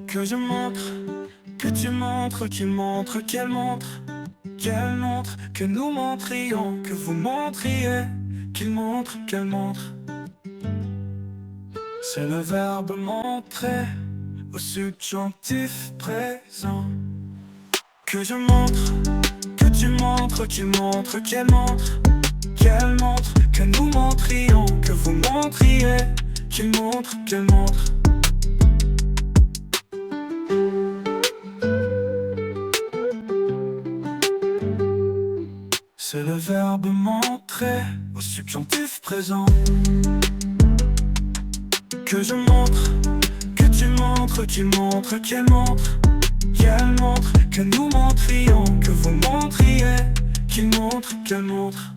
Que je montre, que tu montres, qu'il montre, qu'elle montre, que nous montrions, que vous montriez, qu'il montre, qu'elle montre. C'est le verbe montrer au subjonctif présent. Que je montre, que tu montres, qu'il montre, qu'elle montre, que nous montrions, que vous montriez, qu'il montre, qu'elle montre. C'est le verbe montrer au subjonctif présent. Que je montre, que tu montres, qu'il montre, qu'elle montre, que nous montrions, que vous montriez, qu'il montre, qu'elle montre.